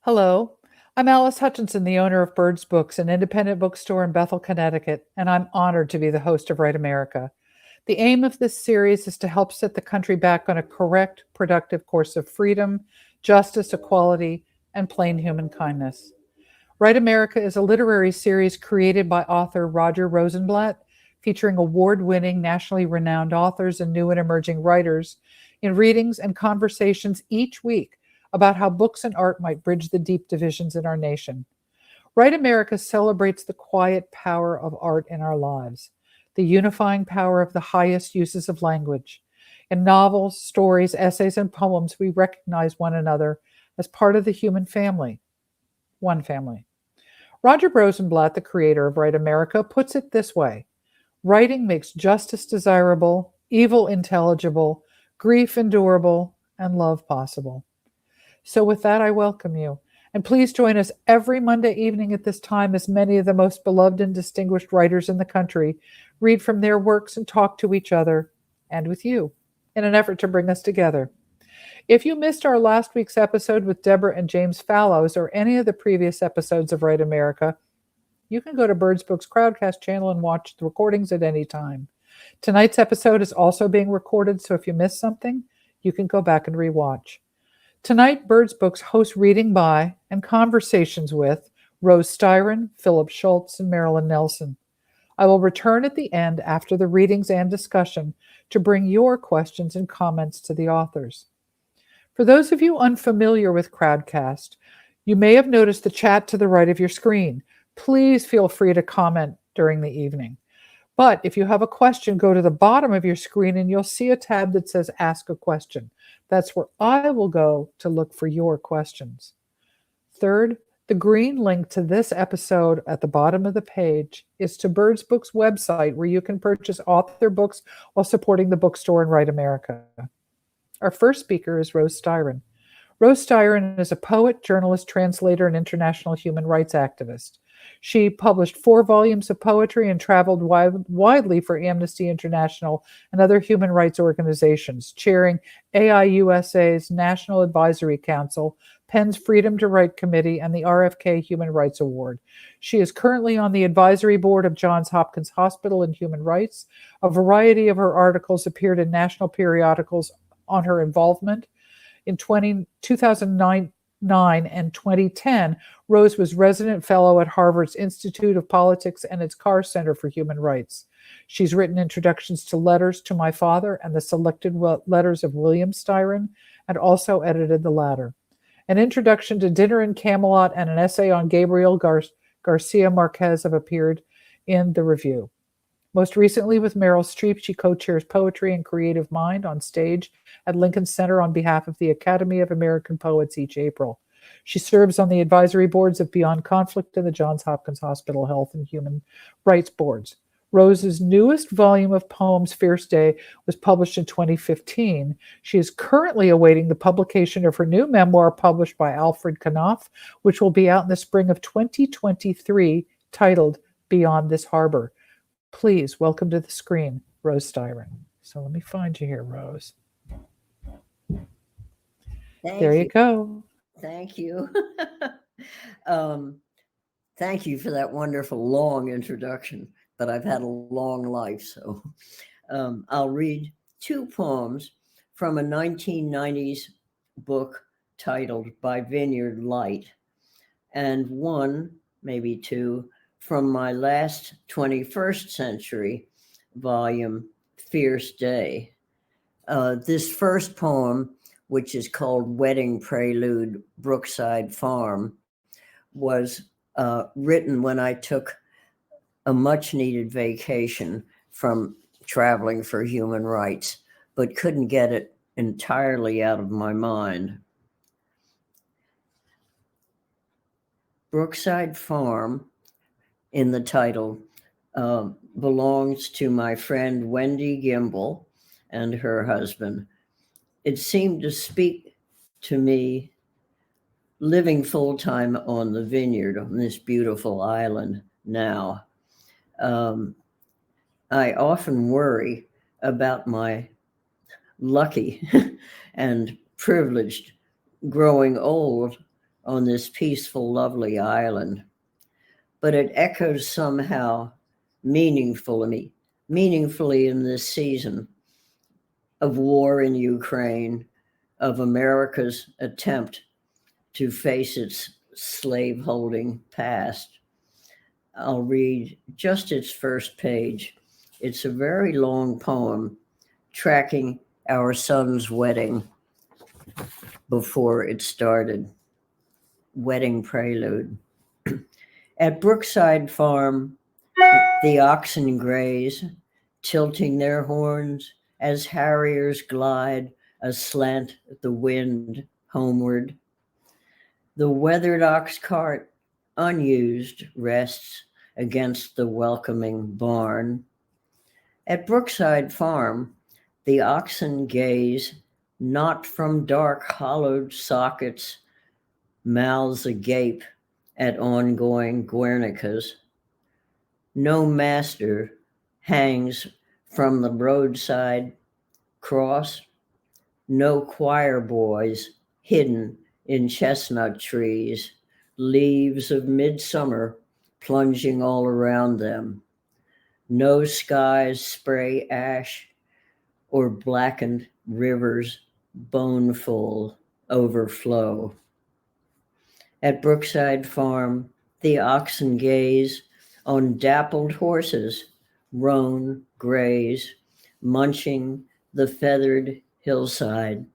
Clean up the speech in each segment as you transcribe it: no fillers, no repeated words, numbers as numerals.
Hello, I'm Alice Hutchinson, the owner of Birds Books, an independent bookstore in Bethel, Connecticut, and I'm honored to be the host of Write America. The aim of this series is to help set the country back on a correct, productive course of freedom, justice, equality, and plain human kindness. Write America is a literary series created by author Roger Rosenblatt, featuring award winning, nationally renowned authors and new and emerging writers in readings and conversations each week about how books and art might bridge the deep divisions in our nation. Write America celebrates the quiet power of art in our lives, the unifying power of the highest uses of language. In novels, stories, essays, and poems, we recognize one another as part of the human family, one family. Roger Rosenblatt, the creator of Write America, puts it this way: writing makes justice desirable, evil intelligible, grief endurable, and love possible. So, with that, I welcome you. And please join us every Monday evening at this time as many of the most beloved and distinguished writers in the country read from their works and talk to each other and with you in an effort to bring us together. If you missed our last week's episode with Deborah and James Fallows or any of the previous episodes of Write America, you can go to Birds Books Crowdcast channel and watch the recordings at any time. Tonight's episode is also being recorded, so if you missed something, you can go back and rewatch. Tonight, Birds Books hosts reading by and conversations with Rose Styron, Philip Schultz, and Marilyn Nelson. I will return at the end after the readings and discussion to bring your questions and comments to the authors. For those of you unfamiliar with Crowdcast, you may have noticed the chat to the right of your screen. Please feel free to comment during the evening. But if you have a question, go to the bottom of your screen and you'll see a tab that says Ask a Question. That's where I will go to look for your questions. Third, the green link to this episode at the bottom of the page is to Birds Books' website, where you can purchase author books while supporting the bookstore and Write America. Our first speaker is Rose Styron. Rose Styron is a poet, journalist, translator, and international human rights activist. She published 4 volumes of poetry and traveled widely for Amnesty International and other human rights organizations, chairing AIUSA's National Advisory Council, PEN's Freedom to Write Committee, and the RFK Human Rights Award. She is currently on the advisory board of Johns Hopkins Hospital and Human Rights. A variety of her articles appeared in national periodicals on her involvement. In 2009 and 2010, Rose was resident fellow at Harvard's Institute of Politics and its Carr Center for Human Rights. She's written introductions to Letters to My Father and the Selected Letters of William Styron, and also edited the latter. An introduction to Dinner in Camelot and an essay on Gabriel Garcia Marquez have appeared in the review. Most recently, with Meryl Streep, she co-chairs Poetry and Creative Mind on stage at Lincoln Center on behalf of the Academy of American Poets each April. She serves on the advisory boards of Beyond Conflict and the Johns Hopkins Hospital Health and Human Rights Boards. Rose's newest volume of poems, Fierce Day, was published in 2015. She is currently awaiting the publication of her new memoir published by Alfred Knopf, which will be out in the spring of 2023, titled Beyond This Harbor. Please welcome to the screen, Rose Styron. So let me find you here, Rose. There you go. Thank you. Thank you for that wonderful long introduction, but I've had a long life, so I'll read 2 poems from a 1990s book titled By Vineyard Light, and 1, maybe 2, from my last 21st century volume, Fierce Day. This first poem, which is called Wedding Prelude, Brookside Farm, was written when I took a much-needed vacation from traveling for human rights, but couldn't get it entirely out of my mind. Brookside Farm, in the title, belongs to my friend Wendy Gimbel and her husband. It seemed to speak to me living full-time on the vineyard on this beautiful island now. I often worry about my lucky and privileged growing old on this peaceful, lovely island, but it echoes somehow meaningfully in this season of war in Ukraine, of America's attempt to face its slaveholding past. I'll read just its first page. It's a very long poem tracking our son's wedding before it started. Wedding prelude. At Brookside Farm, the oxen graze, tilting their horns as harriers glide aslant the wind homeward. The weathered ox cart, unused, rests against the welcoming barn. At Brookside Farm, the oxen gaze not from dark hollowed sockets, mouths agape at ongoing Guernicas. No master hangs from the roadside cross, no choir boys hidden in chestnut trees, leaves of midsummer plunging all around them. No skies spray ash or blackened rivers boneful overflow. At Brookside Farm, the oxen gaze on dappled horses, roan, graze, munching the feathered hillside.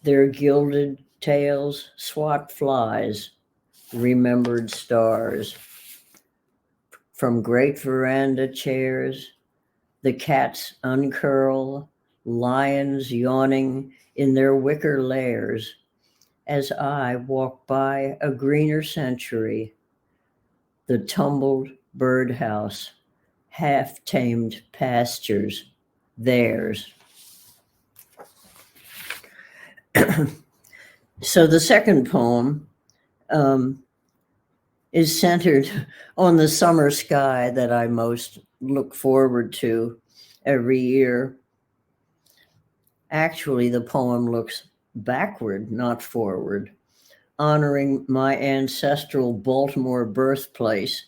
Their gilded tails swat flies, remembered stars. From great veranda chairs, the cats uncurl, lions yawning in their wicker lairs, as I walk by a greener century, the tumbled birdhouse, half-tamed pastures, theirs. So the second poem is centered on the summer sky that I most look forward to every year. Actually, the poem looks backward, not forward, honoring my ancestral Baltimore birthplace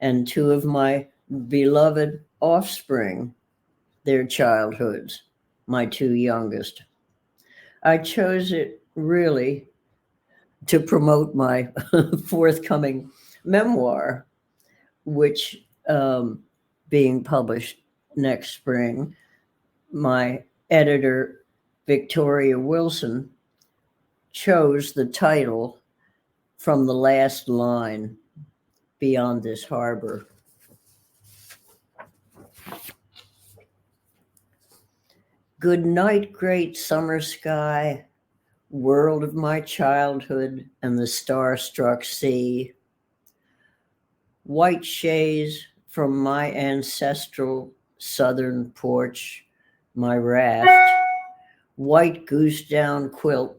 and two of my beloved offspring, their childhoods, my two youngest. I chose it really to promote my forthcoming memoir, which being published next spring. My editor, Victoria Wilson, chose the title from the last line, Beyond This Harbor. Good night, great summer sky, world of my childhood and the star-struck sea. White chaise from my ancestral southern porch, my raft, white goose down quilt,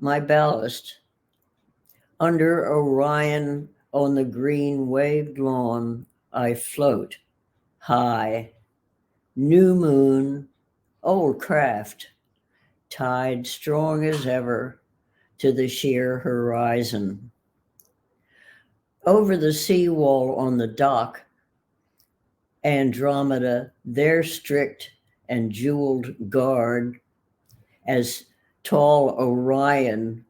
my ballast. Under Orion on the green waved lawn, I float high. New moon, old craft, tied strong as ever to the sheer horizon. Over the seawall on the dock, Andromeda, their strict and jeweled guard, as tall Orion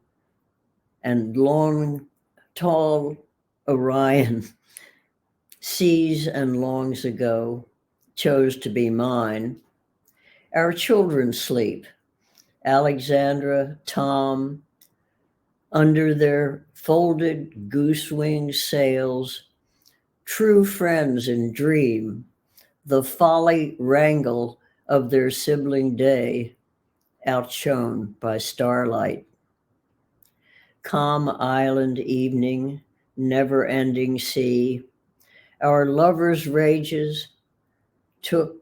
and long, tall Orion sees and longs ago chose to be mine. Our children sleep, Alexandra, Tom, under their folded goose-wing sails, true friends in dream, the folly wrangle of their sibling day, outshone by starlight. Calm island evening, never-ending sea, our lovers' rages took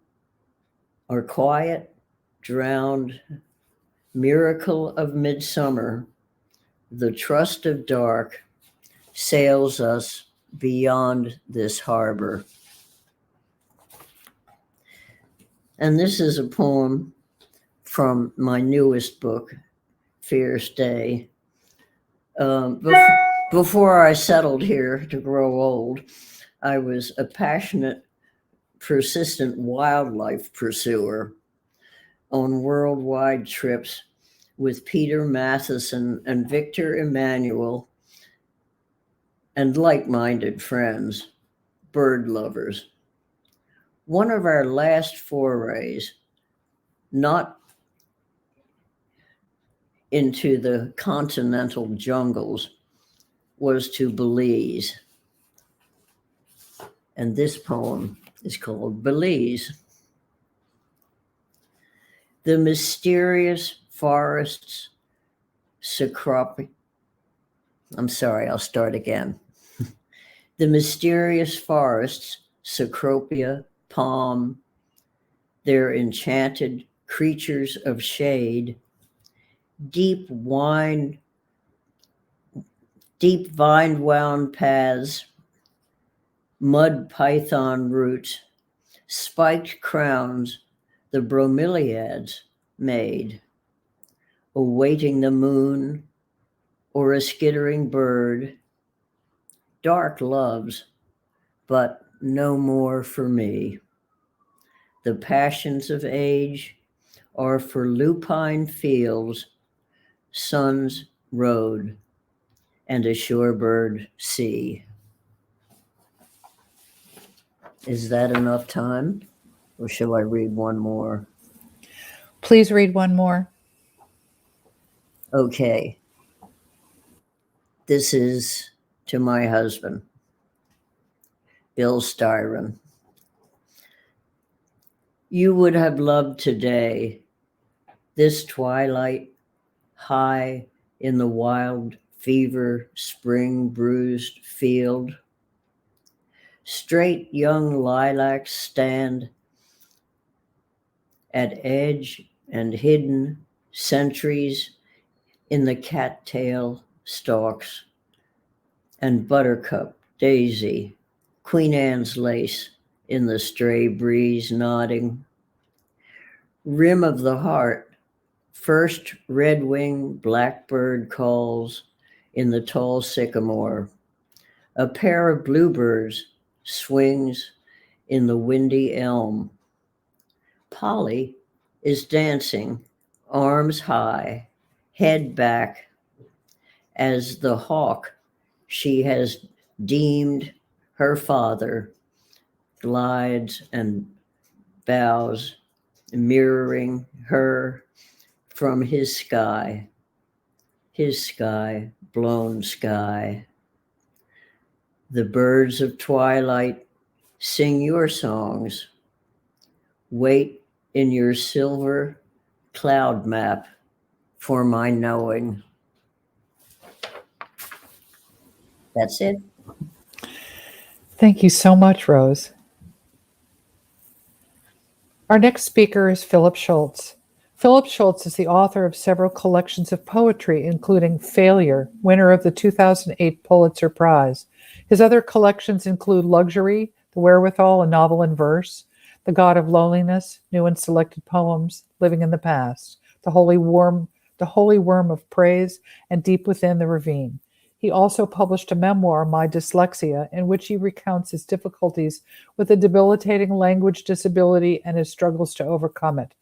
our quiet, drowned, miracle of midsummer, the trust of dark sails us beyond this harbor. And this is a poem from my newest book, Fierce Day. Before I settled here to grow old, I was a passionate, persistent wildlife pursuer on worldwide trips with Peter Matheson and Victor Emmanuel and like-minded friends, bird lovers. One of our last forays, not into the continental jungles, was to Belize. And this poem is called Belize. The mysterious forests, I'm sorry, I'll start again. The mysterious forests, Cecropia, palm, their enchanted creatures of shade, deep vine-wound paths, mud python roots, spiked crowns the bromeliads made, awaiting the moon or a skittering bird, dark loves, but no more for me. The passions of age are for lupine fields, sun's road, and a shorebird sea. Is that enough time? Or shall I read one more? Please read one more. Okay. This is to my husband, Bill Styron. You would have loved today, this twilight, high in the wild fever spring bruised field. Straight young lilacs stand at edge and hidden sentries in the cattail stalks, and buttercup, daisy, Queen Anne's lace in the stray breeze nodding. Rim of the heart, first red-winged blackbird calls in the tall sycamore. A pair of bluebirds swings in the windy elm. Polly is dancing, arms high, head back, as the hawk she has deemed her father glides and bows, mirroring her from his sky, blown sky. The birds of twilight sing your songs. Wait in your silver cloud map for my knowing. That's it. Thank you so much, Rose. Our next speaker is Philip Schultz. Philip Schultz is the author of several collections of poetry, including Failure, winner of the 2008 Pulitzer Prize. His other collections include Luxury, The Wherewithal, a novel in verse, The God of Loneliness, new and selected poems, Living in the Past, The Holy Worm of Praise, and Deep Within the Ravine. He also published a memoir, My Dyslexia, in which he recounts his difficulties with a debilitating language disability and his struggles to overcome it.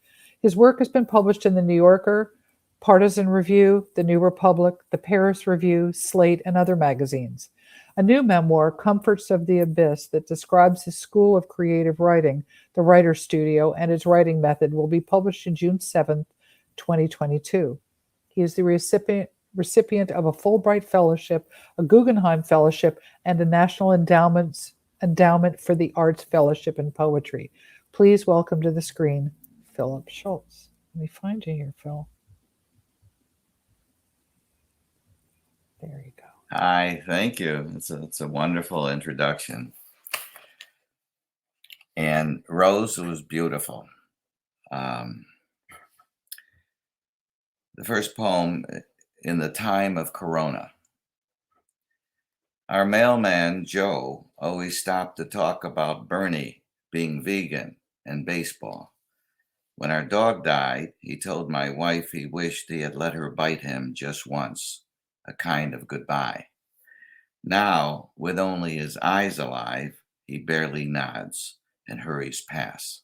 His work has been published in The New Yorker, Partisan Review, The New Republic, The Paris Review, Slate, and other magazines. A new memoir, Comforts of the Abyss, that describes his school of creative writing, The Writer's Studio, and his writing method will be published in June 7th, 2022. He is the recipient of a Fulbright Fellowship, a Guggenheim Fellowship, and a National Endowment for the Arts Fellowship in Poetry. Please welcome to the screen, Philip Schultz. Let me find you here, Phil. There you go. Hi, thank you. It's a wonderful introduction. And Rose was beautiful. The first poem, In the Time of Corona. Our mailman, Joe, always stopped to talk about Bernie being vegan and baseball. When our dog died, he told my wife he wished he had let her bite him just once, a kind of goodbye. Now, with only his eyes alive, he barely nods and hurries past.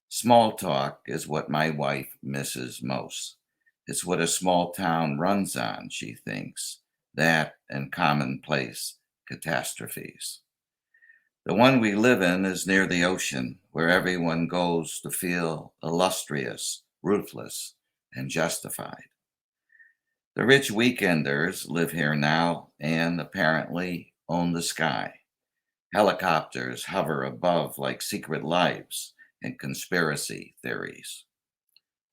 Small talk is what my wife misses most. It's what a small town runs on, she thinks, that and commonplace catastrophes. The one we live in is near the ocean, where everyone goes to feel illustrious, ruthless, and justified. The rich weekenders live here now and apparently own the sky. Helicopters hover above like secret lives and conspiracy theories.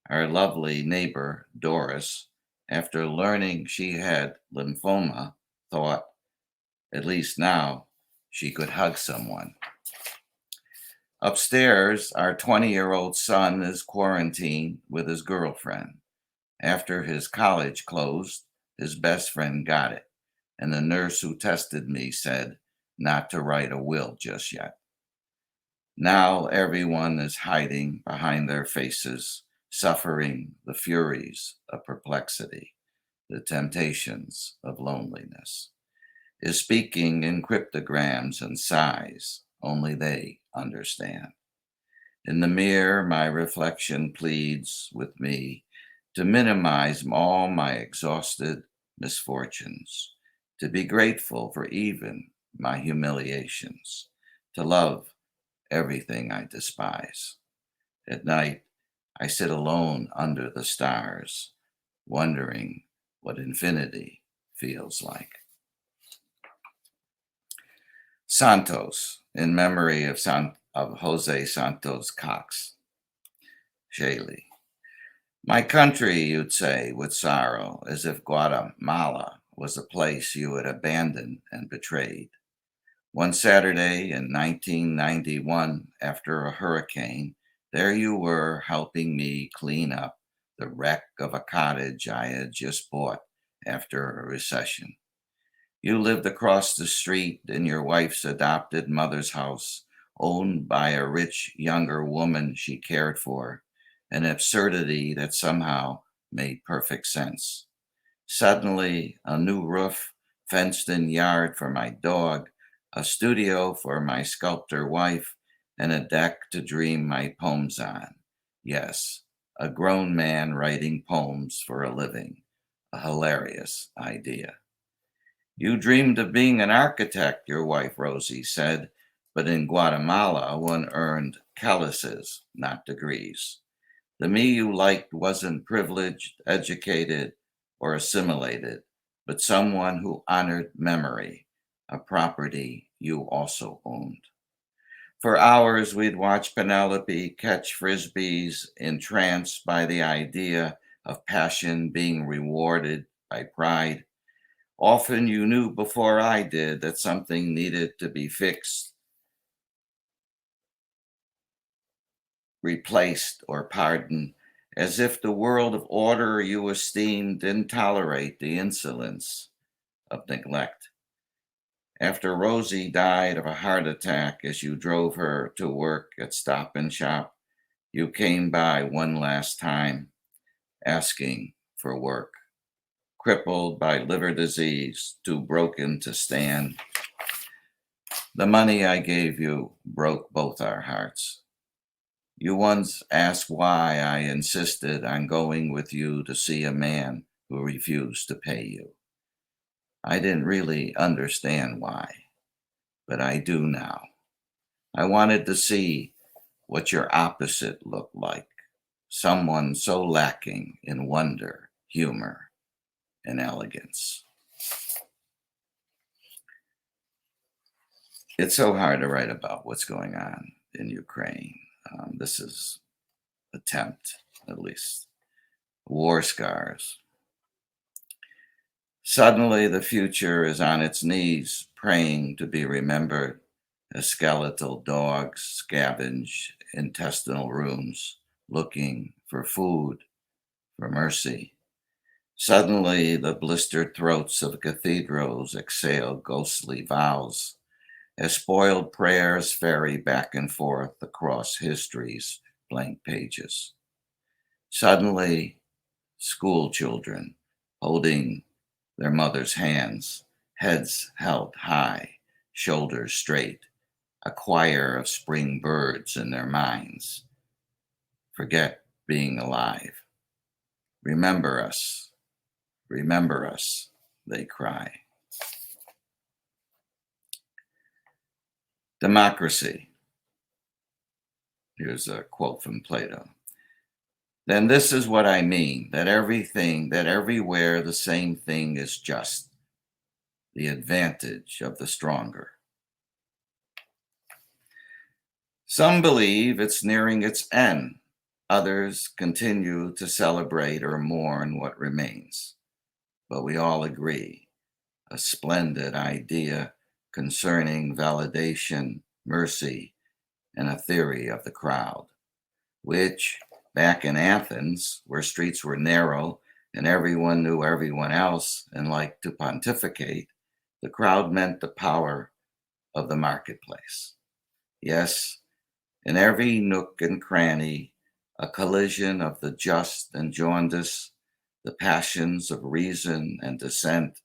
Our lovely neighbor, Doris, after learning she had lymphoma, thought, at least now, she could hug someone. Upstairs, our 20-year-old son is quarantined with his girlfriend. After his college closed, his best friend got it, and the nurse who tested me said not to write a will just yet. Now everyone is hiding behind their faces, suffering the furies of perplexity, the temptations of loneliness, is speaking in cryptograms and sighs only they understand. In the mirror, my reflection pleads with me to minimize all my exhausted misfortunes, to be grateful for even my humiliations, to love everything I despise. At night, I sit alone under the stars, wondering what infinity feels like. Santos, in memory of Jose Santos Cox. Shaley. My country, you'd say, with sorrow, as if Guatemala was a place you had abandoned and betrayed. One Saturday in 1991, after a hurricane, there you were helping me clean up the wreck of a cottage I had just bought after a recession. You lived across the street in your wife's adopted mother's house, owned by a rich younger woman she cared for, an absurdity that somehow made perfect sense. Suddenly, a new roof, fenced-in yard for my dog, a studio for my sculptor wife, and a deck to dream my poems on. Yes, a grown man writing poems for a living. A hilarious idea. You dreamed of being an architect, your wife Rosie said, but in Guatemala one earned calices, not degrees. The me you liked wasn't privileged, educated, or assimilated, but someone who honored memory, a property you also owned. For hours we'd watch Penelope catch frisbees, entranced by the idea of passion being rewarded by pride. Often you knew before I did that something needed to be fixed, replaced, or pardoned, as if the world of order you esteemed didn't tolerate the insolence of neglect. After Rosie died of a heart attack as you drove her to work at Stop and Shop, you came by one last time, asking for work. Crippled by liver disease, too broken to stand. The money I gave you broke both our hearts. You once asked why I insisted on going with you to see a man who refused to pay you. I didn't really understand why, but I do now. I wanted to see what your opposite looked like, someone so lacking in wonder, humor, and elegance. It's so hard to write about what's going on in Ukraine. This is attempt, at least. War scars. Suddenly, the future is on its knees, praying to be remembered as skeletal dogs scavenge intestinal rooms, looking for food, for mercy. Suddenly, the blistered throats of cathedrals exhale ghostly vows as spoiled prayers ferry back and forth across history's blank pages. Suddenly, school children holding their mothers' hands, heads held high, shoulders straight, a choir of spring birds in their minds. Forget being alive. Remember us, they cry. Democracy. Here's a quote from Plato. Then this is what I mean, that everywhere the same thing is just, the advantage of the stronger. Some believe it's nearing its end. Others continue to celebrate or mourn what remains. But we all agree, a splendid idea concerning validation, mercy, and a theory of the crowd, which back in Athens, where streets were narrow and everyone knew everyone else and liked to pontificate, the crowd meant the power of the marketplace. Yes, in every nook and cranny, a collision of the just and jaundice, the passions of reason and dissent,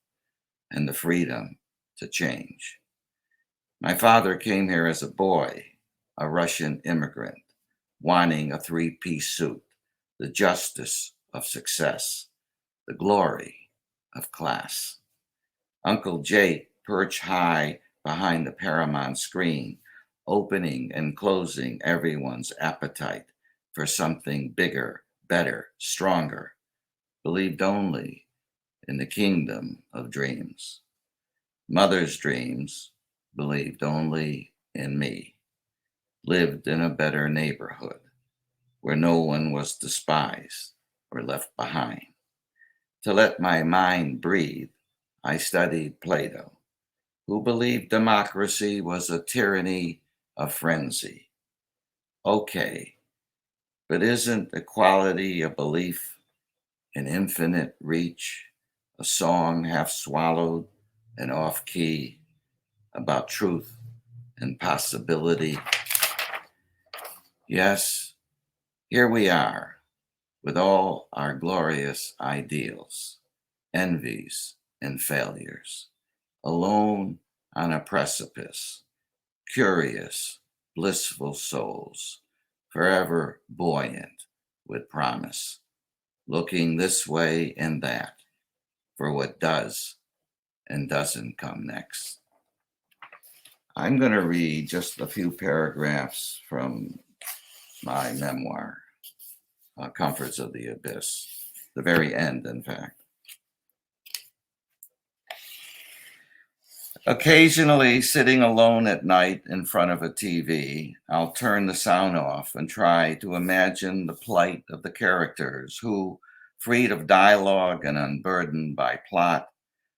and the freedom to change. My father came here as a boy, a Russian immigrant, wanting a three-piece suit, the justice of success, the glory of class. Uncle Jake perched high behind the Paramount screen, opening and closing everyone's appetite for something bigger, better, stronger, believed only in the kingdom of dreams. Mother's dreams believed only in me, lived in a better neighborhood where no one was despised or left behind. To let my mind breathe, I studied Plato, who believed democracy was a tyranny of frenzy. Okay, but isn't equality a belief in infinite reach, a song half swallowed and off key about truth and possibility? Yes, here we are with all our glorious ideals, envies, and failures, alone on a precipice, curious, blissful souls, forever buoyant with promise, looking this way and that for what does and doesn't come next. I'm going to read just a few paragraphs from my memoir, Comforts of the Abyss, the very end, in fact. Occasionally, sitting alone at night in front of a TV, I'll turn the sound off and try to imagine the plight of the characters who, freed of dialogue and unburdened by plot,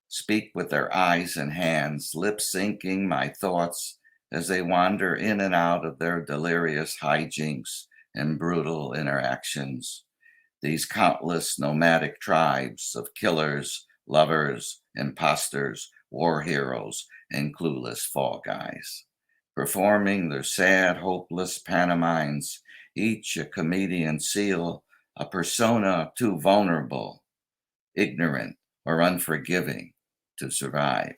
speak with their eyes and hands, lip-syncing my thoughts as they wander in and out of their delirious hijinks and brutal interactions. These countless nomadic tribes of killers, lovers, imposters, war heroes, and clueless fall guys, performing their sad, hopeless pantomimes, each a comedian seal, a persona too vulnerable, ignorant, or unforgiving to survive.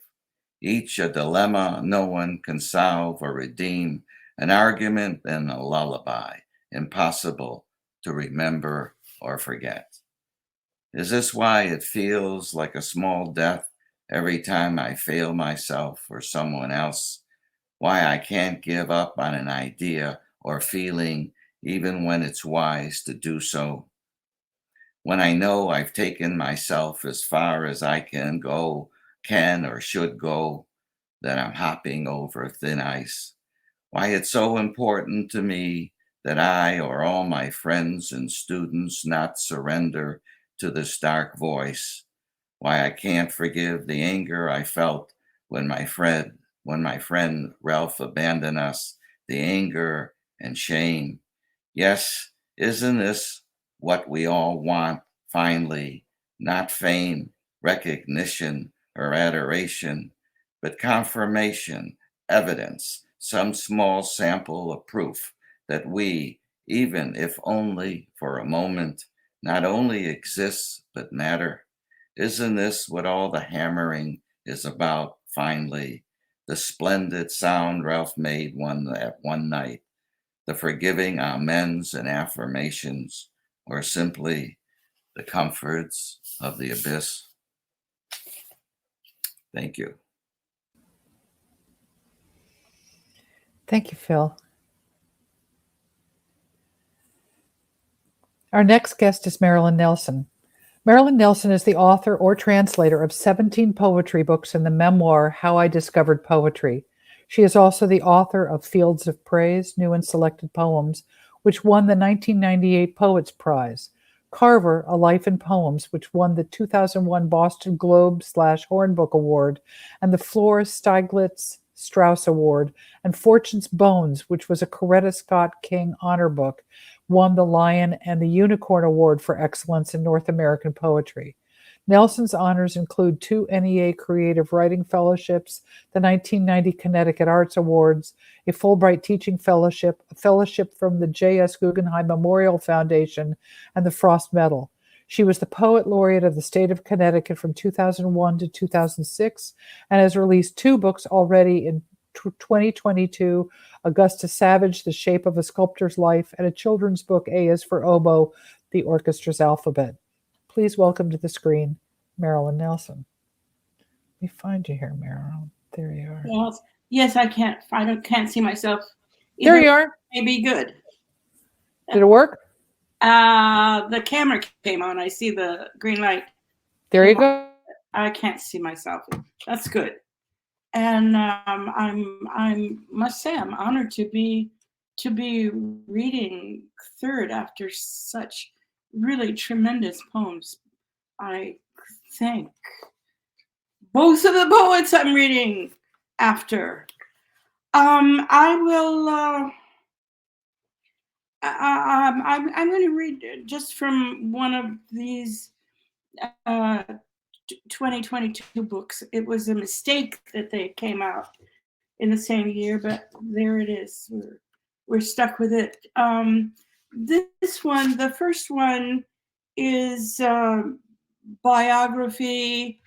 Each a dilemma no one can solve or redeem, an argument and a lullaby, impossible to remember or forget. Is this why it feels like a small death every time I fail myself or someone else? Why I can't give up on an idea or feeling even when it's wise to do so? When I know I've taken myself as far as I can or should go, that I'm hopping over thin ice. Why it's so important to me that I or all my friends and students not surrender to this dark voice. Why I can't forgive the anger I felt when my friend Ralph abandoned us, the anger and shame. Yes, isn't this what we all want finally? Not fame, recognition, or adoration, but confirmation, evidence, some small sample of proof that we, even if only for a moment, not only exist but matter. Isn't this what all the hammering is about, finally? The splendid sound Ralph made one night, the forgiving amens and affirmations, or simply the comforts of the abyss? Thank you. Thank you, Phil. Our next guest is Marilyn Nelson. Marilyn Nelson is the author or translator of 17 poetry books and the memoir How I Discovered Poetry. She is also the author of Fields of Praise, New and Selected Poems, which won the 1998 Poets Prize, Carver, A Life in Poems, which won the 2001 Boston Globe/Horn Book Award, and the Flora Stieglitz Strauss Award, and Fortune's Bones, which was a Coretta Scott King honor book, won the Lion and the Unicorn Award for Excellence in North American Poetry. Nelson's honors include 2 NEA Creative Writing Fellowships, the 1990 Connecticut Arts Awards, a Fulbright Teaching Fellowship, a fellowship from the J.S. Guggenheim Memorial Foundation, and the Frost Medal. She was the Poet Laureate of the state of Connecticut from 2001 to 2006 and has released 2 books already in 2022, Augusta Savage, The Shape of a Sculptor's Life, and a children's book, A is for Oboe, The Orchestra's Alphabet. Please welcome to the screen, Marilyn Nelson. Let me find you here, Marilyn. There you are. Yes, I can't see myself. There you are. Maybe good. Did it work? The camera came on. I see the green light. There you go. I can't see myself. That's good. And I must say I'm honored to be reading third after such really tremendous poems. I thank both of the poets I'm reading after. I will. I'm going to read just from one of these 2022 books. It was a mistake that they came out in the same year, but there it is. We're stuck with it. This one, the first one, is biography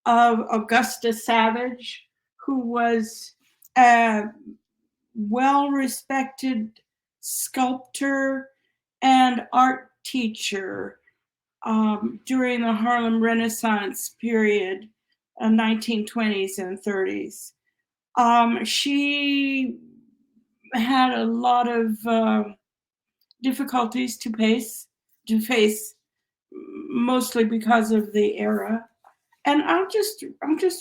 of Augusta Savage, who was a well-respected sculptor and art teacher during the Harlem Renaissance period, 1920s and 30s. She had a lot of difficulties to face, mostly because of the era. And I'll just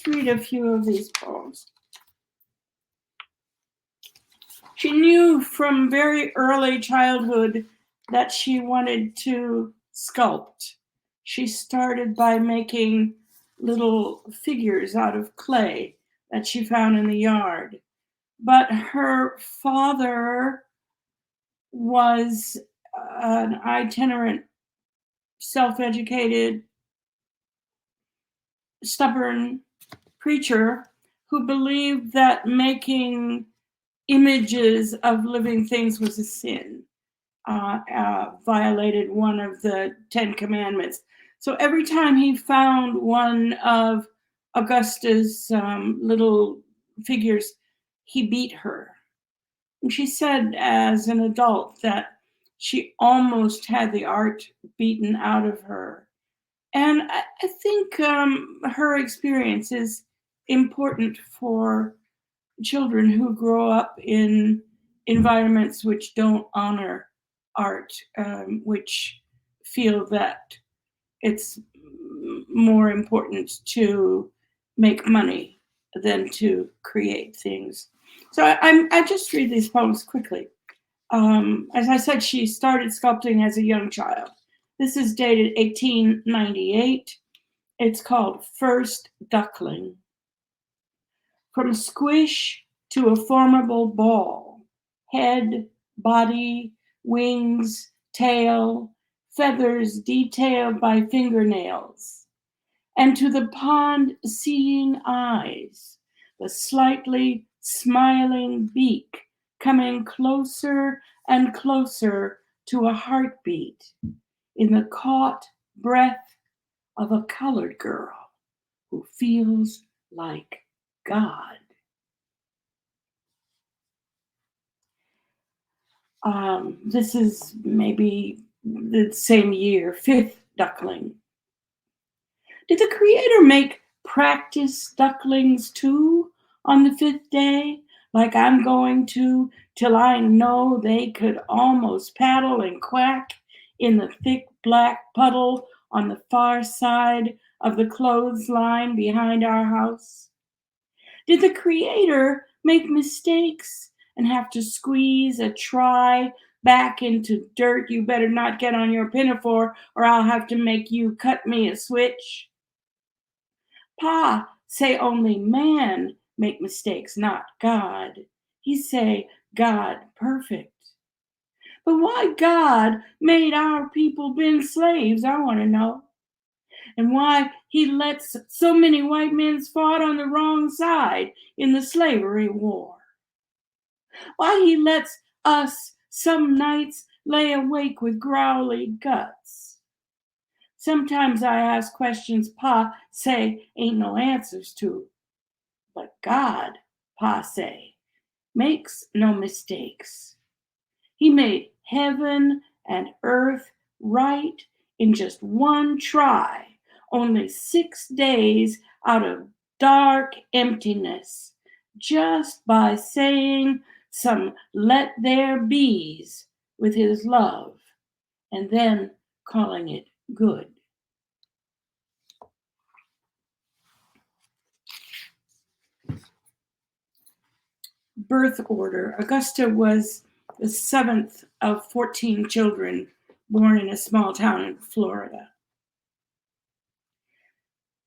read a few of these poems. She knew from very early childhood that she wanted to sculpt. She started by making little figures out of clay that she found in the yard. But her father was an itinerant, self-educated, stubborn preacher who believed that making images of living things was a sin, violated one of the 10 Commandments. So every time he found one of Augusta's little figures, he beat her. And she said as an adult that she almost had the art beaten out of her. And I think her experience is important for children who grow up in environments which don't honor art, which feel that it's more important to make money than to create things. So I just read these poems quickly. As I said, she started sculpting as a young child. This is dated 1898. It's called First Duckling. From squish to a formidable ball, head, body, wings, tail, feathers detailed by fingernails, and to the pond seeing eyes, the slightly smiling beak coming closer and closer to a heartbeat in the caught breath of a colored girl who feels like God. This is maybe the same year, Fifth Duckling. Did the Creator make practice ducklings too on the fifth day, like I'm going to, till I know they could almost paddle and quack in the thick black puddle on the far side of the clothesline behind our house? Did the Creator make mistakes and have to squeeze a try back into dirt you better not get on your pinafore, or I'll have to make you cut me a switch? Pa say only man make mistakes, not God. He say God perfect. But why God made our people been slaves, I want to know. And why he lets so many white men fought on the wrong side in the slavery war. Why he lets us some nights lay awake with growly guts. Sometimes I ask questions Pa say ain't no answers to. But God, Pa say, makes no mistakes. He made heaven and earth right in just one try, only 6 days out of dark emptiness, just by saying some let there be's with his love, and then calling it good. Birth order. Augusta was the 7th of 14 children born in a small town in Florida.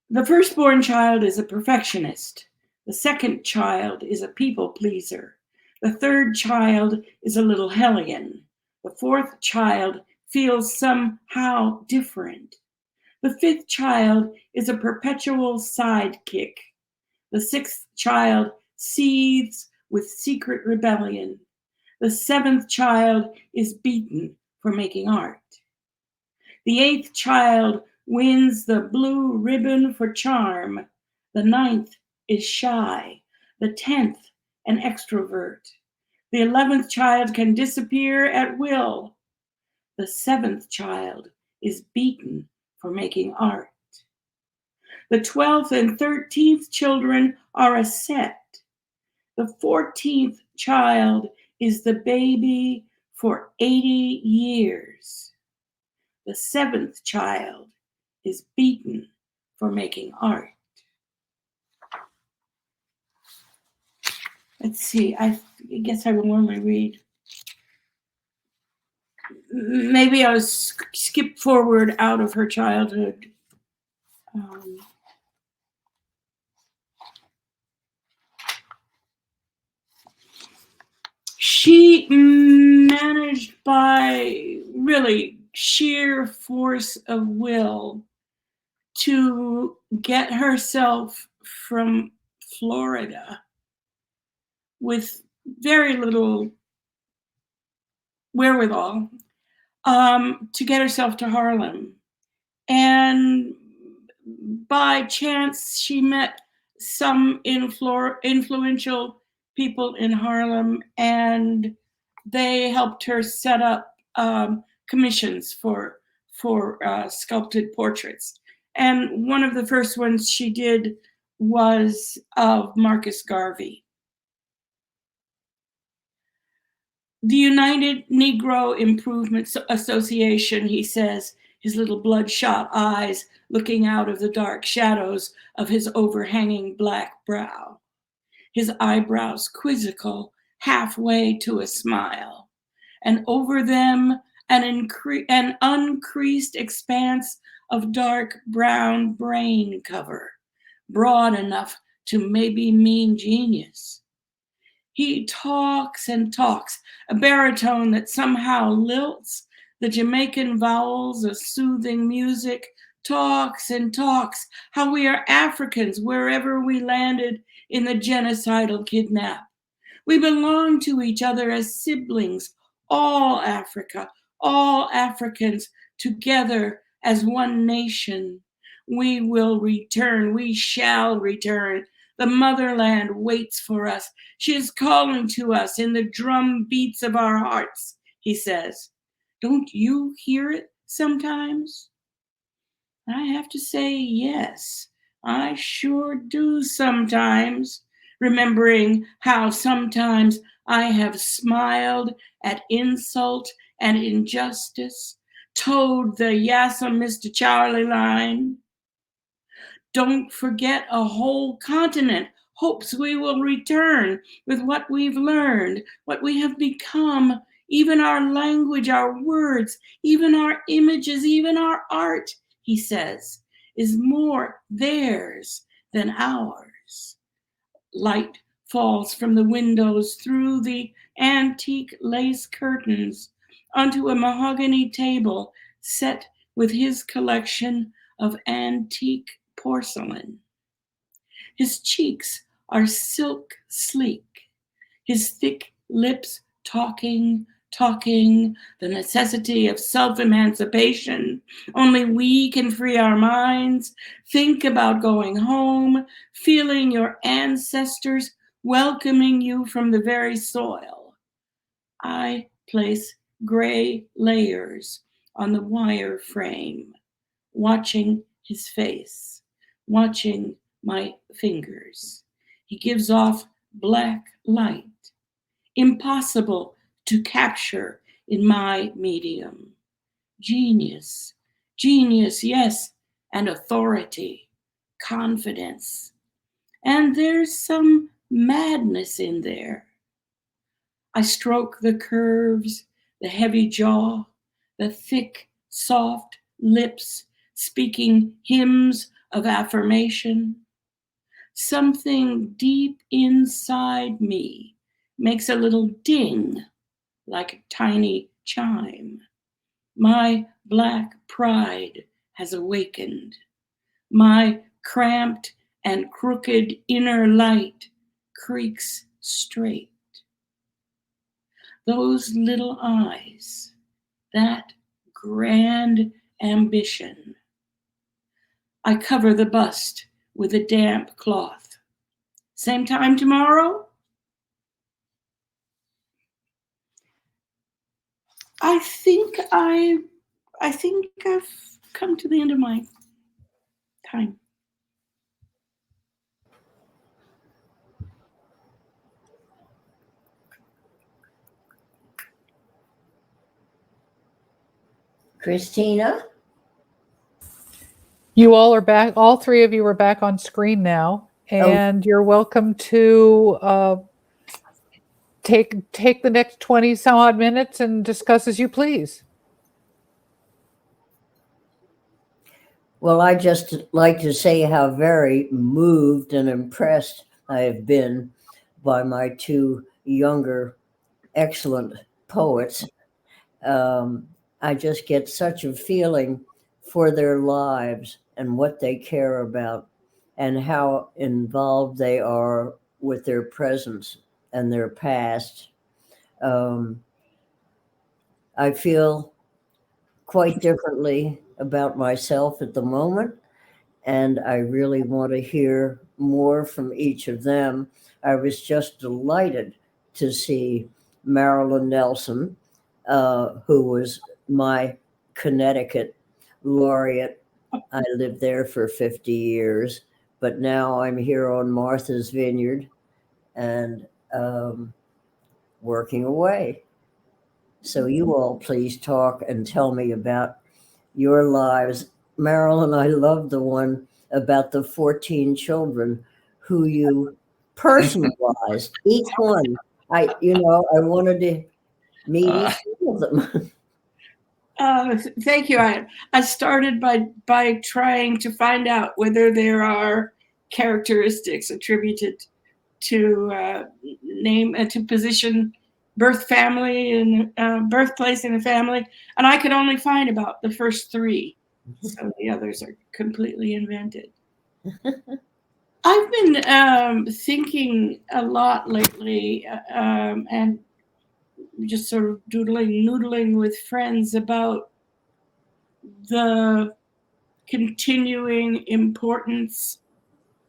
The firstborn child is a perfectionist. The second child is a people pleaser. The third child is a little hellion. The fourth child feels somehow different. The fifth child is a perpetual sidekick. The sixth child seethes with secret rebellion. The seventh child is beaten for making art. The eighth child wins the blue ribbon for charm. The ninth is shy. The 10th, an extrovert. The 11th child can disappear at will. The 7th child is beaten for making art. The 12th and 13th children are a set. The 14th child is the baby for 80 years. The 7th child is beaten for making art. Let's see, I guess I will normally read. Maybe I'll skip forward out of her childhood. She managed by really sheer force of will to get herself from Florida with very little wherewithal to get herself to Harlem. And by chance, she met some influential people in Harlem, and they helped her set up commissions for sculpted portraits. And one of the first ones she did was of Marcus Garvey. The United Negro Improvement Association, he says, his little bloodshot eyes looking out of the dark shadows of his overhanging black brow, his eyebrows quizzical halfway to a smile, and over them an uncreased expanse of dark brown brain cover, broad enough to maybe mean genius. He talks and talks, a baritone that somehow lilts the Jamaican vowels of soothing music, talks and talks how we are Africans wherever we landed in the genocidal kidnap. We belong to each other as siblings, all Africa, all Africans together as one nation. We will return. We shall return. The motherland waits for us. She is calling to us in the drum beats of our hearts, he says. Don't you hear it sometimes? I have to say yes. I sure do sometimes, remembering how sometimes I have smiled at insult and injustice, towed the Yassa Mr. Charlie line. Don't forget a whole continent hopes we will return with what we've learned, what we have become, even our language, our words, even our images, even our art, he says, is more theirs than ours. Light falls from the windows through the antique lace curtains onto a mahogany table set with his collection of antique porcelain. His cheeks are silk sleek, his thick lips talking, the necessity of self-emancipation. Only we can free our minds. Think about going home, feeling your ancestors welcoming you from the very soil. I place gray layers on the wire frame, watching his face, watching my fingers. He gives off black light, impossible to capture in my medium. Genius, yes, and authority, confidence. And there's some madness in there. I stroke the curves, the heavy jaw, the thick, soft lips, speaking hymns of affirmation. Something deep inside me makes a little ding like a tiny chime. My black pride has awakened. My cramped and crooked inner light creaks straight. Those little eyes, that grand ambition. I cover the bust with a damp cloth. Same time tomorrow? I think I've come to the end of my time. Christina? You all are back. All three of you are back on screen now, and you're welcome to take the next 20 some odd minutes and discuss as you please. Well, I just like to say how very moved and impressed I have been by my two younger, excellent poets. I just get such a feeling for their lives and what they care about and how involved they are with their present and their past. I feel quite differently about myself at the moment, and I really want to hear more from each of them. I was just delighted to see Marilyn Nelson, who was my Connecticut laureate. I lived there for 50 years, but now I'm here on Martha's Vineyard and working away. So you all please talk and tell me about your lives. Marilyn, I love the one about the 14 children who you personalized, each one. I wanted to meet each one of them. Thank you. I started by trying to find out whether there are characteristics attributed to name and to position, birth, family, and birthplace in the family, and I could only find about the first three. So the others are completely invented. I've been thinking a lot lately, and just sort of noodling with friends about the continuing importance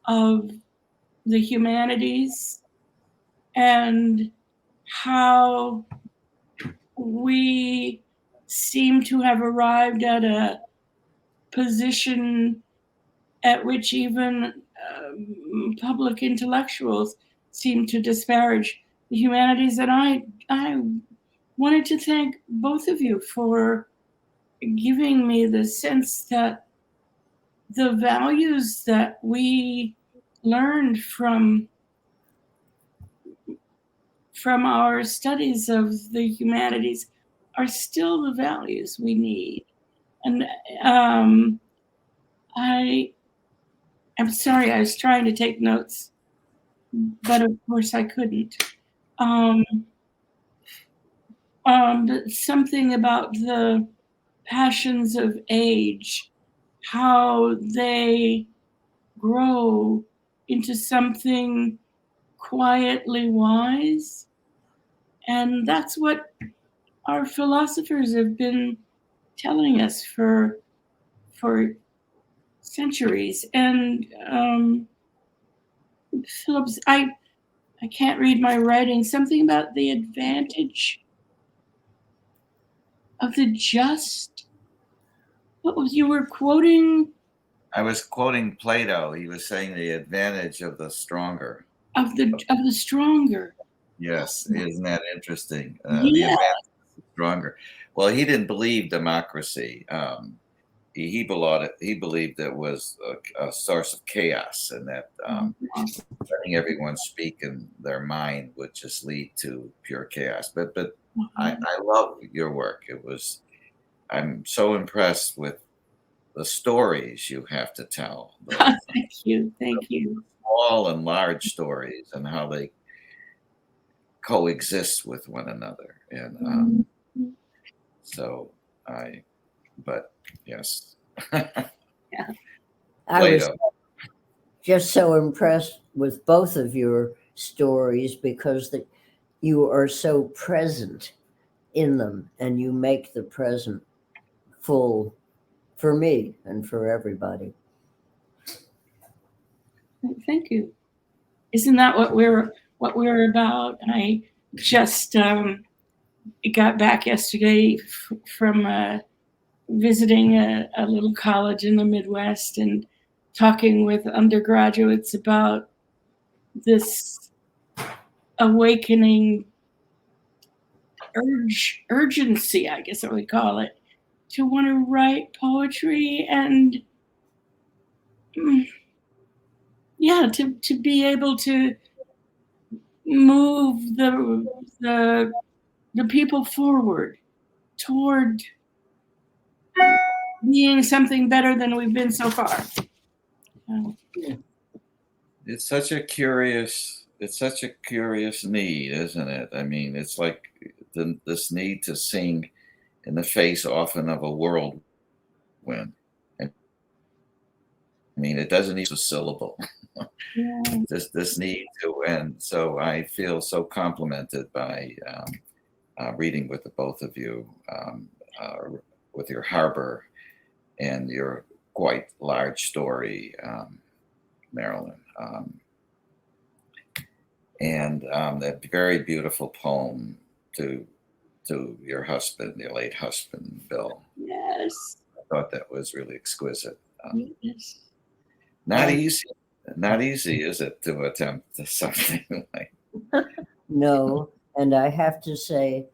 of the humanities and how we seem to have arrived at a position at which even public intellectuals seem to disparage the humanities. And I wanted to thank both of you for giving me the sense that the values that we learned from our studies of the humanities are still the values we need. And I'm sorry, I was trying to take notes, but of course I couldn't. Something about the passions of age, how they grow into something quietly wise. And that's what our philosophers have been telling us for centuries. And Phillips, I can't read my writing. Something about the advantage of the just. What was you were quoting? I was quoting Plato. He was saying the advantage of the stronger. Of the stronger. Yes, isn't that interesting? The Yeah. advantage of the stronger. Well, he didn't believe democracy. He believed it was a source of chaos, and that letting everyone speak in their mind would just lead to pure chaos. But I love your work. I'm so impressed with the stories you have to tell. Thank you. Small and large stories, and how they coexist with one another. And but yes. Yeah. I was just so impressed with both of your stories because you are so present in them, and you make the present full for me and for everybody. Thank you. Isn't that what we're about? I just got back yesterday from visiting a little college in the Midwest and talking with undergraduates about this awakening urgency, I guess I would call it, to want to write poetry and to be able to move the people forward toward being something better than we've been so far. It's such a curious need, isn't it? I mean, it's like this need to sing in the face often of a whirlwind. I mean, it doesn't need a syllable. Yeah. This need to end. So I feel so complimented by reading with the both of you, with your harbor and your quite large story, Marilyn. And that very beautiful poem to your husband, your late husband, Bill. Yes. I thought that was really exquisite. Yes. Not easy, is it, to attempt something like? No, and I have to say,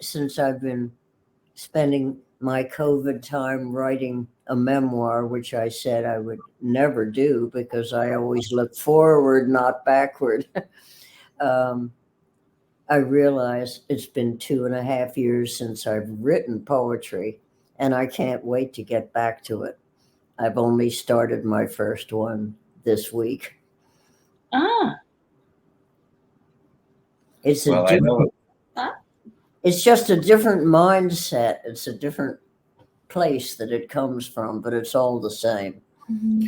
since I've been spending my COVID time writing a memoir, which I said I would never do because I always look forward, not backward. I realize it's been 2.5 years since I've written poetry, and I can't wait to get back to it. I've only started my first one this week. It's it's just a different mindset. It's a different place that it comes from, but it's all the same. Mm-hmm.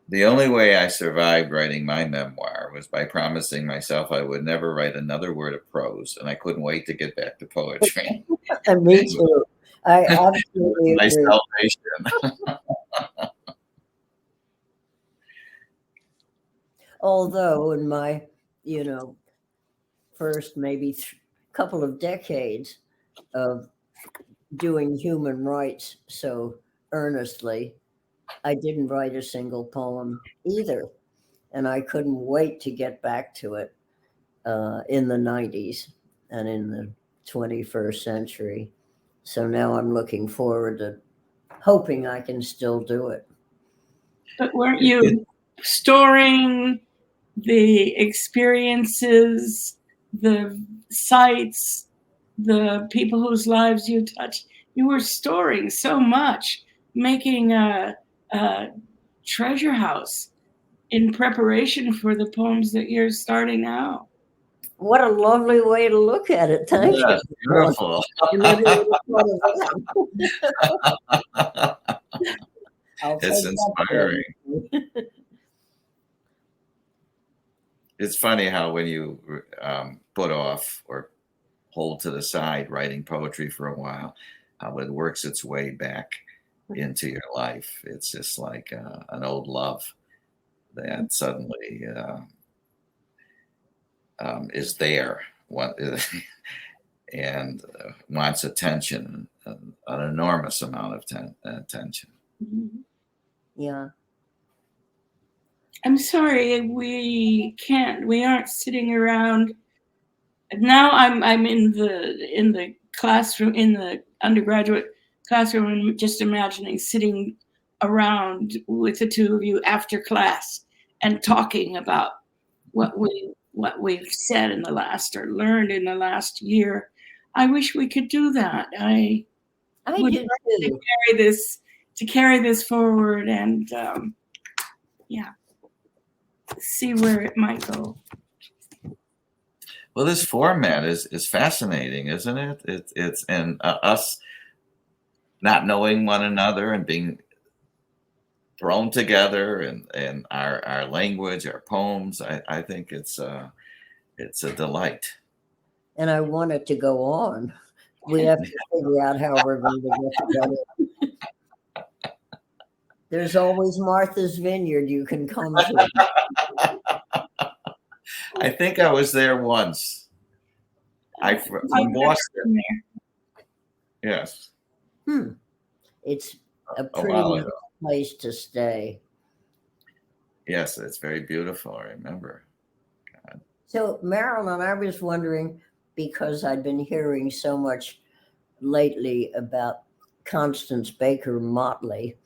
The only way I survived writing my memoir was by promising myself I would never write another word of prose, and I couldn't wait to get back to poetry. Me too. I absolutely my agree. salvation. Although in my, first maybe couple of decades of doing human rights so earnestly, I didn't write a single poem either. And I couldn't wait to get back to it in the 90s and in the 21st century. So now I'm looking forward to hoping I can still do it. But weren't you storing the experiences, the sights, the people whose lives you touch? You were storing so much, making a treasure house in preparation for the poems that you're starting now. What a lovely way to look at it. Thank you. Yes, beautiful. I never would have thought of that. I'll It's take that inspiring. then. It's funny how when you put off or hold to the side writing poetry for a while, how it works its way back into your life. It's just like an old love that suddenly is there and wants attention, an enormous amount of attention. Yeah. I'm sorry, we aren't sitting around. Now I'm in the classroom, in the undergraduate classroom, and just imagining sitting around with the two of you after class and talking about what we've said in the last or learned in the last year. I wish we could do that. I would do like too. to carry this forward and see where it might go. Well, this format is fascinating, isn't it? It's and us not knowing one another and being thrown together and our language, our poems. I think it's a delight. And I want it to go on. We have to figure out how we're going to get together. There's always Martha's Vineyard you can come to. I think I was there once. From Boston. Yes. It's a A pretty while ago. place to stay. Yes, it's very beautiful. I remember. So, Marilyn, I was wondering, because I'd been hearing so much lately about Constance Baker Motley,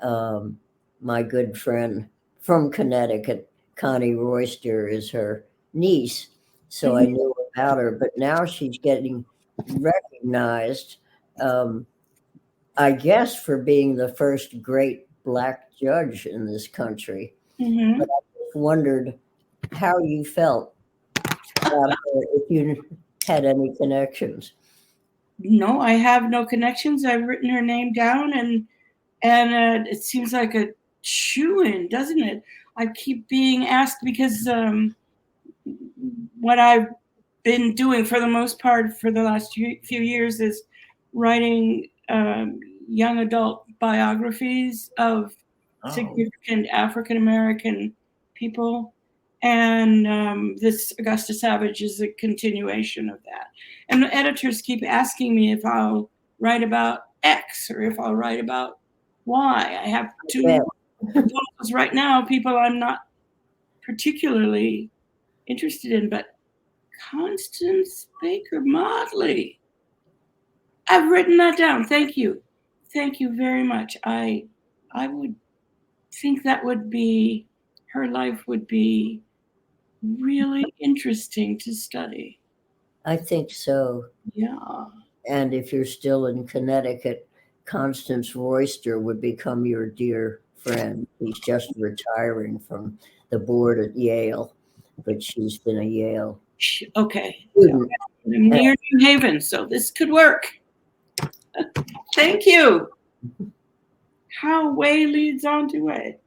my good friend from Connecticut. Connie Royster is her niece, so I knew about her, but now she's getting recognized, I guess, for being the first great Black judge in this country. Mm-hmm. But I just wondered how you felt about her, if you had any connections. No, I have no connections. I've written her name down, and it seems like a shoo-in, doesn't it? I keep being asked because what I've been doing for the most part for the last few years is writing young adult biographies of significant African American people. And this Augusta Savage is a continuation of that. And the editors keep asking me if I'll write about X or if I'll write about Y. I have two proposals right now, people I'm not particularly interested in, but Constance Baker Motley. I've written that down. Thank you. Thank you very much. I would think that would be, her life would be really interesting to study. I think so. Yeah. And if you're still in Connecticut, Constance Royster would become your dear friend. She's just retiring from the board at Yale, but she's been a Yale Okay. student. I'm near New Haven, so this could work. Thank you. How way leads on to way.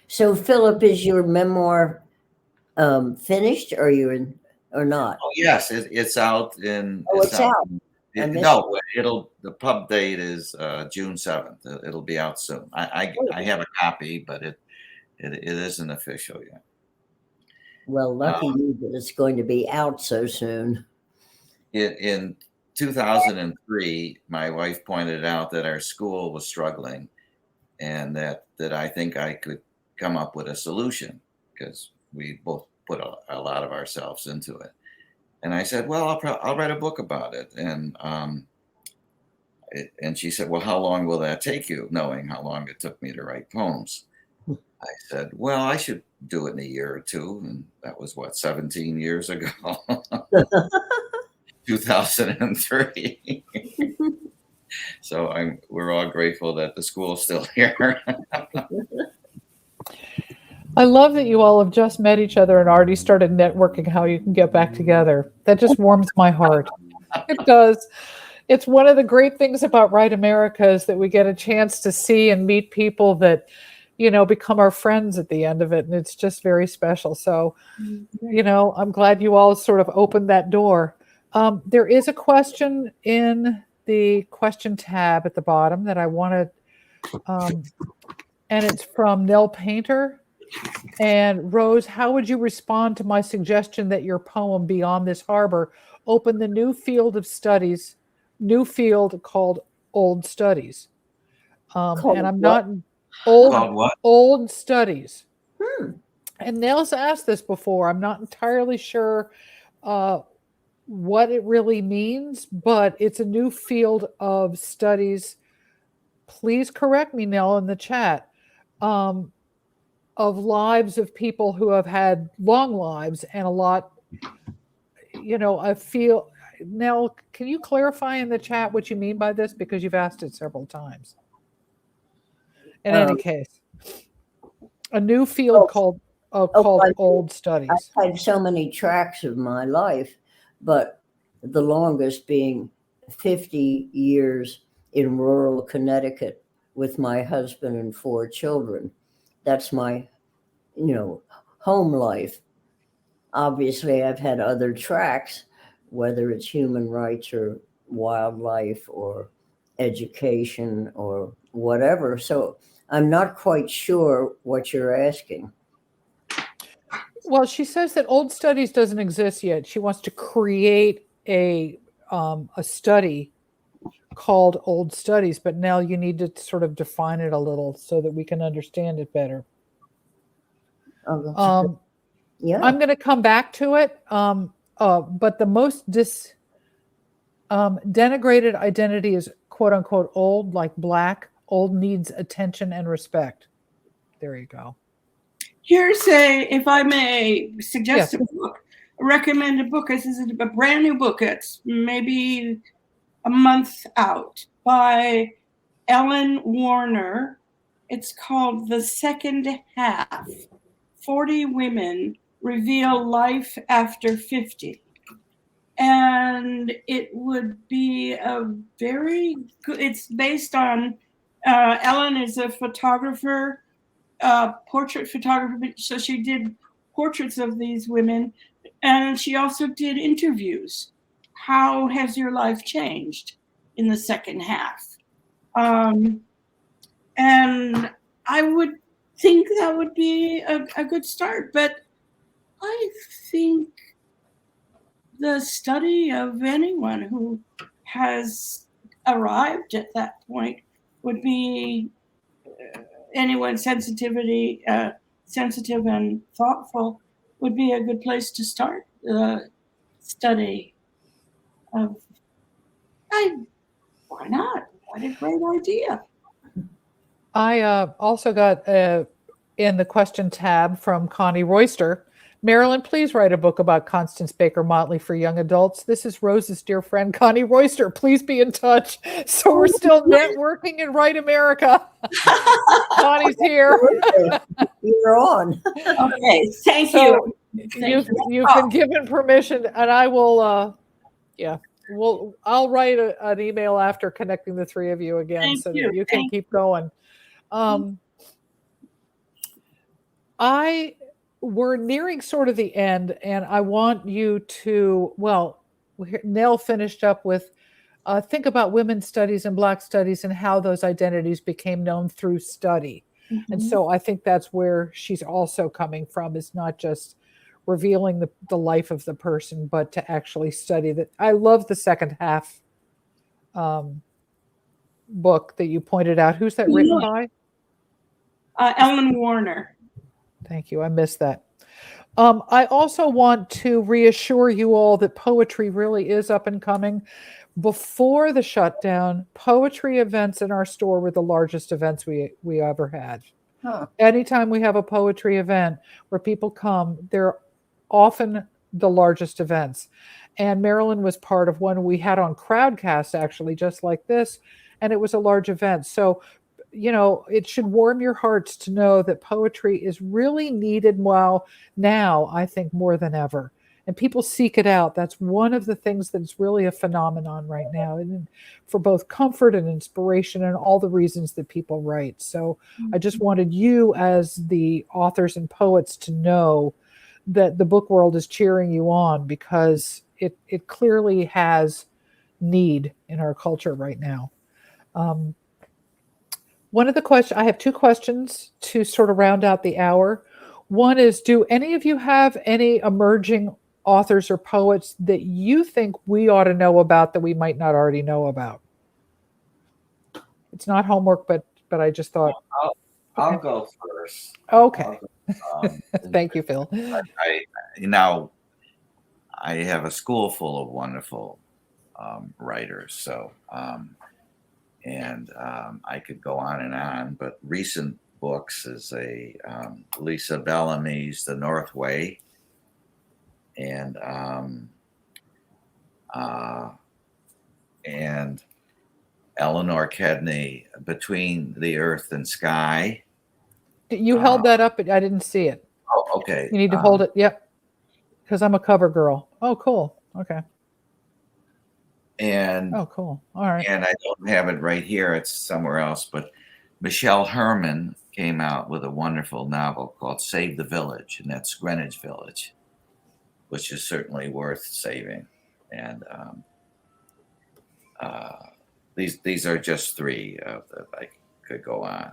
So, Philip, is your memoir finished? Or you in or not? Oh yes, it's out in. Oh, it's out. I missed No, the pub date is June 7th. It'll be out soon. I have a copy, but it isn't official yet. Well, lucky you that it's going to be out so soon. In 2003, my wife pointed out that our school was struggling, and that I think I could come up with a solution, because we both put a lot of ourselves into it. And I said, well, I'll write a book about it. And she said, well, how long will that take you, knowing how long it took me to write poems? I said, well, I should do it in a year or two. And that was 17 years ago, 2003. So we're all grateful that the school's still here. I love that you all have just met each other and already started networking how you can get back together. That just warms my heart. It does. It's one of the great things about Right America is that we get a chance to see and meet people that, become our friends at the end of it. And it's just very special. So, I'm glad you all sort of opened that door. There is a question in the question tab at the bottom that I want to, and it's from Nell Painter. And Rose, how would you respond to my suggestion that your poem Beyond This Harbor open the new field called Old Studies? And I'm not Called what? Old Studies. Hmm. And Nell's asked this before. I'm not entirely sure what it really means, but it's a new field of studies. Please correct me, Nell, in the chat. Of lives of people who have had long lives and a lot, I feel, Nell, can you clarify in the chat what you mean by this? Because you've asked it several times. In any case, a new field called Old Studies. I've had so many tracks of my life, but the longest being 50 years in rural Connecticut with my husband and 4 children. That's my, home life. Obviously, I've had other tracks, whether it's human rights or wildlife or education or whatever. So I'm not quite sure what you're asking. Well, she says that Old Studies doesn't exist yet. She wants to create a study called Old Studies, but now you need to sort of define it a little so that we can understand it better. Yeah. I'm going to come back to it, but the most denigrated identity is quote unquote old, like black. Old needs attention and respect. There you go. Here's if I may suggest a book, a recommended book. This is a brand new book. It's maybe a month out by Ellen Warner. It's called The Second Half. 40 Women Reveal Life After 50. And it would be a very good, it's based on, Ellen is a photographer, portrait photographer, so she did portraits of these women, and she also did interviews. How has your life changed in the second half? And I would think that would be a good start, but I think the study of anyone who has arrived at that point would be anyone sensitive and thoughtful would be a good place to start the study of. Why not? What a great idea. I also got in the question tab from Connie Royster. Marilyn, please write a book about Constance Baker Motley for young adults. This is Rose's dear friend, Connie Royster. Please be in touch. So we're still networking in Right America. Connie's here. You're on. Okay, thank So you. You've been given permission, and I will, I'll write an email after connecting the three of you again Thank so you. that you can keep going. We're nearing sort of the end, and I want you to, Nell finished up with think about women's studies and Black studies and how those identities became known through study. And so I think that's where she's also coming from, is not just revealing the life of the person, but to actually study that. I love the second half book that you pointed out. Who's that written by? Ellen Warner. Thank you. I missed that. I also want to reassure you all that poetry really is up and coming. Before the shutdown, poetry events in our store were the largest events we ever had. Huh. Anytime we have a poetry event where people come, they're often the largest events. And Marilyn was part of one we had on Crowdcast, actually, just like this, and it was a large event. So, you know, it should warm your hearts to know that poetry is really needed now, I think, more than ever. And people seek it out. That's one of the things that's really a phenomenon right now, and for both comfort and inspiration and all the reasons that people write. So I just wanted you, as the authors and poets, to know that the book world is cheering you on, because it clearly has need in our culture right now. One of the questions, I have two questions to sort of round out the hour. One is, do any of you have any emerging authors or poets that you think we ought to know about that we might not already know about? It's not homework, but I just thought. I'll go first. Okay. Thank you, Phil. I have a school full of wonderful writers, so I could go on, but recent books is Lisa Bellamy's The North Way, and Eleanor Kedney, Between the Earth and Sky. You held that up, but I didn't see it. Oh, okay. You need to hold it. Yep. Because I'm a cover girl. Oh, cool. Okay. And oh, cool. All right. And I don't have it right here. It's somewhere else. But Michelle Herman came out with a wonderful novel called Save the Village, and that's Greenwich Village, which is certainly worth saving. And these are just three that I could go on.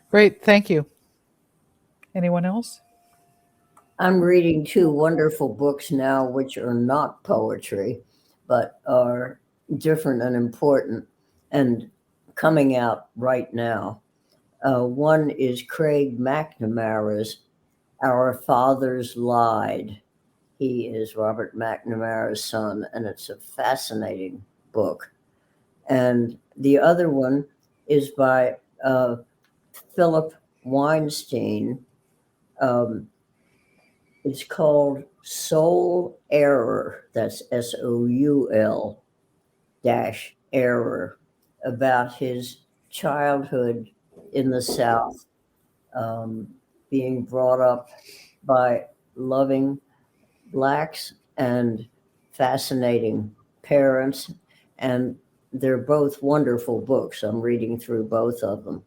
Great. Thank you. Anyone else? I'm reading two wonderful books now, which are not poetry, but are different and important and coming out right now. One is Craig McNamara's Our Fathers Lied. He is Robert McNamara's son, and it's a fascinating book. And the other one is by Philip Weinstein. It's called Soul Error. That's SOUL -error, about his childhood in the South, being brought up by loving Blacks and fascinating parents. And they're both wonderful books. I'm reading through both of them.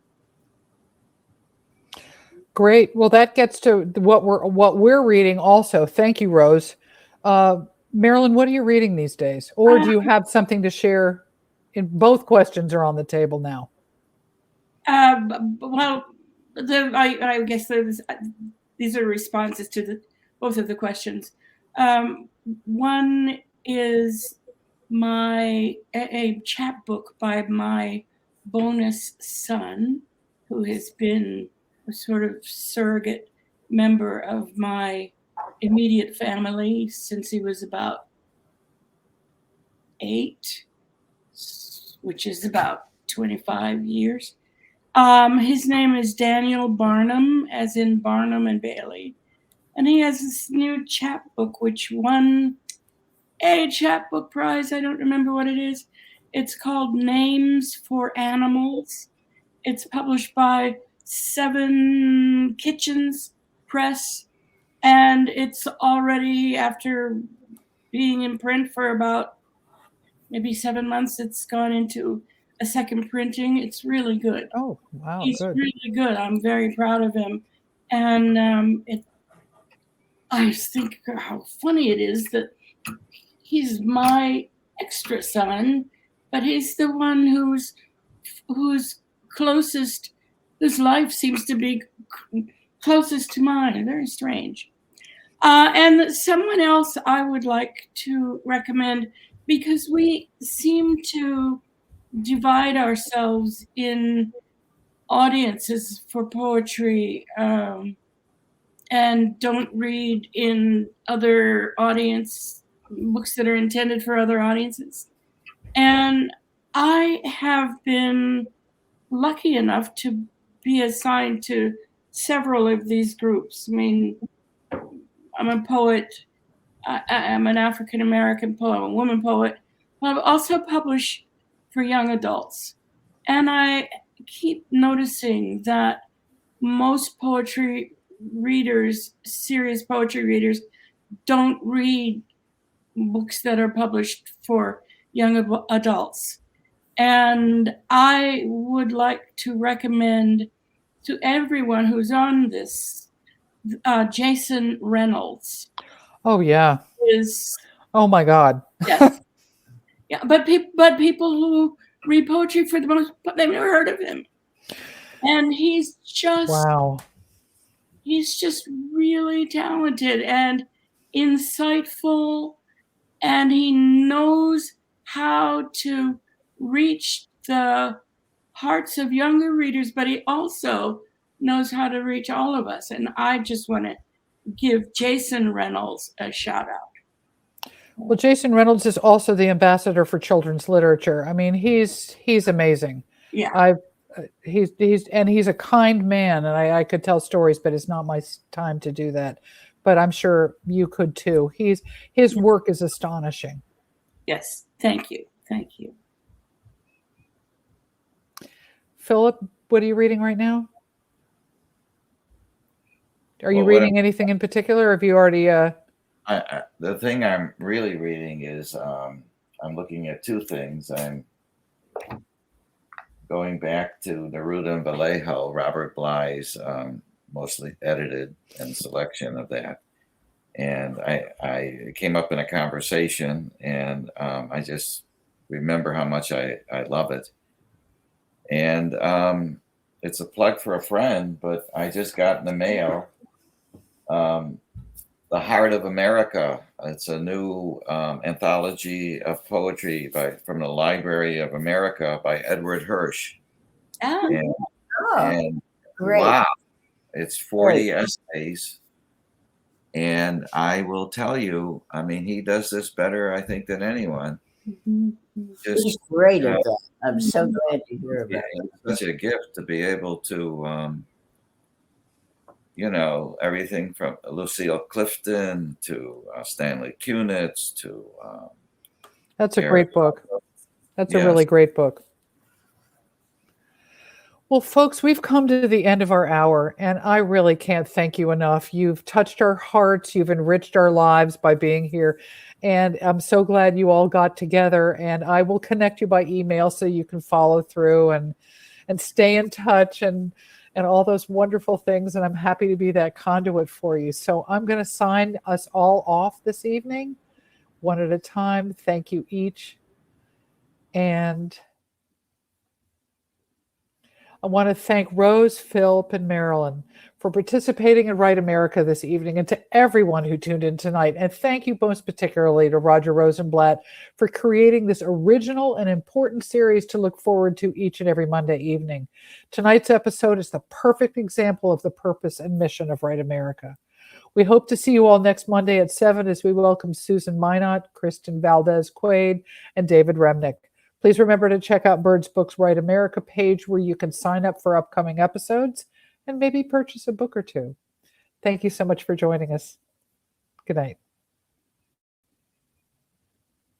Great. Well, that gets to what we're reading also. Thank you, Rose. Marilyn, what are you reading these days? Or do you have something to share? In both questions are on the table now. Well, I guess these are responses to both of the questions. One is a chapbook by my bonus son, who has been a sort of surrogate member of my immediate family since he was about 8, which is about 25 years. His name is Daniel Barnum, as in Barnum and Bailey. And he has this new chapbook, which won a chapbook prize. I don't remember what it is. It's called Names for Animals. It's published by Seven Kitchens Press. And it's already, after being in print for about maybe 7 months, it's gone into a second printing. It's really good. Oh, wow. He's good. really good. I'm very proud of him. And I think how funny it is that he's my extra son, but he's the one who's closest, whose life seems to be closest to mine. Very strange. And someone else I would like to recommend, because we seem to divide ourselves in audiences for poetry, and don't read in other books that are intended for other audiences. And I have been lucky enough to be assigned to several of these groups. I mean, I'm a poet. I'm an African-American poet, I'm a woman poet, but I've also published for young adults. And I keep noticing that most poetry readers, serious poetry readers, don't read books that are published for young adults. And I would like to recommend to everyone who's on this, Jason Reynolds Oh, yeah. is, Oh, my God. yes. Yeah, but people who read poetry, for the most part, they've never heard of him. And he's just Wow. really talented and insightful, and he knows how to reach the hearts of younger readers, but he also knows how to reach all of us. And I just want to give Jason Reynolds a shout out. Well, Jason Reynolds is also the ambassador for children's literature. I mean, he's amazing. Yeah. He's a kind man, and I could tell stories, but it's not my time to do that. But I'm sure you could too. His work is astonishing. Yes. Thank you. Thank you. Philip, what are you reading right now? Are you Well, reading anything in particular, or have you already? The thing I'm really reading is I'm looking at two things. I'm going back to Neruda and Vallejo, Robert Bly's mostly edited and selection of that. And I came up in a conversation, and I just remember how much I love it. And it's a plug for a friend, but I just got in the mail The Heart of America. It's a new anthology of poetry from the Library of America by Edward Hirsch. Oh. And Great. wow, it's 40 essays. And I will tell you, I mean, he does this better, I think, than anyone. He's great at that. I'm so glad to hear about it. It's such a gift to be able to, everything from Lucille Clifton to Stanley Kunitz to. That's a great book. That's a really great book. Well, folks, we've come to the end of our hour, and I really can't thank you enough. You've touched our hearts. You've enriched our lives by being here. And I'm so glad you all got together. And I will connect you by email so you can follow through and stay in touch and all those wonderful things. And I'm happy to be that conduit for you. So I'm going to sign us all off this evening, one at a time. Thank you each. And I want to thank Rose, Philip, and Marilyn for participating in Write America this evening, and to everyone who tuned in tonight. And thank you most particularly to Roger Rosenblatt for creating this original and important series to look forward to each and every Monday evening. Tonight's episode is the perfect example of the purpose and mission of Write America. We hope to see you all next Monday at 7 as we welcome Susan Minot, Kristen Valdez-Quaid, and David Remnick. Please remember to check out Bird's Book's Write America page, where you can sign up for upcoming episodes and maybe purchase a book or two. Thank you so much for joining us. Good night.